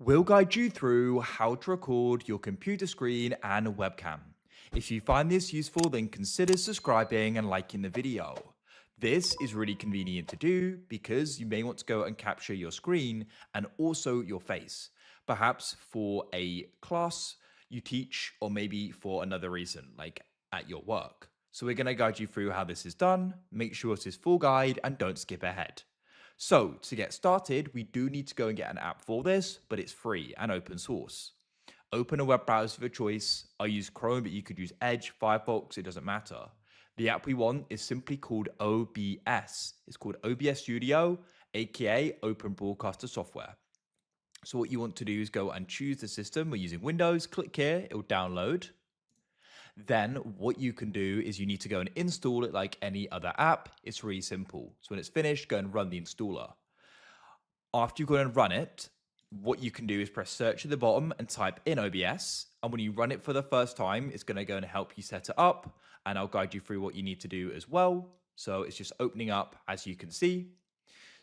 We'll guide you through how to record your computer screen and webcam. If you find this useful, then consider subscribing and liking the video. This is really convenient to do because you may want to go and capture your screen and also your face, perhaps for a class you teach or maybe for another reason, like at your work. So we're going to guide you through how this is done. Make sure it is full guide and don't skip ahead. So to get started, we do need to go and get an app for this, but it's free and open source. Open a web browser of your choice. I use Chrome, but you could use Edge, Firefox, it doesn't matter. The app we want is simply called OBS. It's called OBS Studio, aka Open Broadcaster Software. So what you want to do is go and choose the system. We're using Windows, click here, it will download. Then what you can do is you need to go and install it like any other app. It's really simple. So when it's finished, go and run the installer. After you go and run it, what you can do is press search at the bottom and type in OBS. And when you run it for the first time, it's going to go and help you set it up. And I'll guide you through what you need to do as well. So it's just opening up as you can see.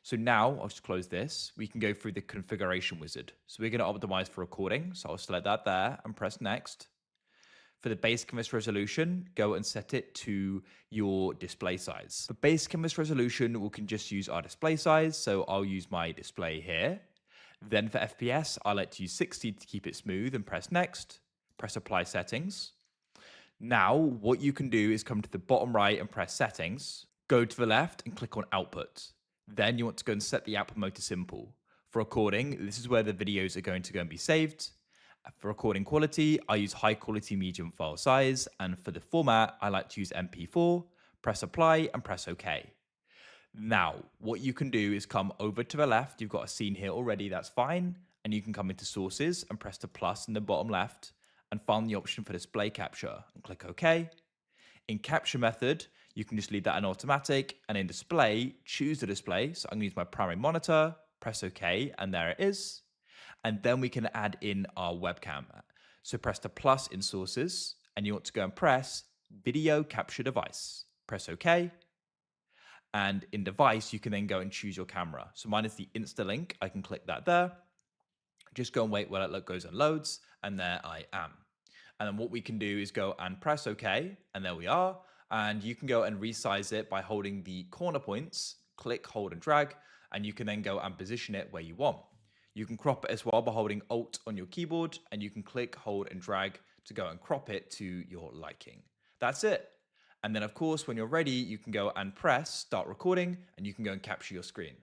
So now I'll just close this. We can go through the configuration wizard. So we're going to optimize for recording. So I'll select that there and press next. For the base canvas resolution, go and set it to your display size. For base canvas resolution, we can just use our display size. So I'll use my display here. Then for FPS, I like to use 60 to keep it smooth and press next. Press apply settings. Now, what you can do is come to the bottom right and press settings. Go to the left and click on output. Then you want to go and set the output mode to simple. For recording, this is where the videos are going to go and be saved. For recording quality, I use high quality medium file size, and for the format, I like to use MP4, press apply and press OK. Now, what you can do is come over to the left, you've got a scene here already, that's fine, and you can come into sources and press the plus in the bottom left and find the option for display capture and click OK. In capture method, you can just leave that on automatic, and in display, choose the display. So I'm going to use my primary monitor, press OK, and there it is. And then we can add in our webcam. So press the plus in sources, and you want to go and press video capture device. Press OK. And in device, you can then go and choose your camera. So mine is the Instalink. I can click that there. Just go and wait while it goes and loads. And there I am. And then what we can do is go and press OK. And there we are. And you can go and resize it by holding the corner points, click, hold and drag. And you can then go and position it where you want. You can crop it as well by holding Alt on your keyboard, and you can click, hold, and drag to go and crop it to your liking. That's it. And then, of course, when you're ready, you can go and press Start Recording, and you can go and capture your screen.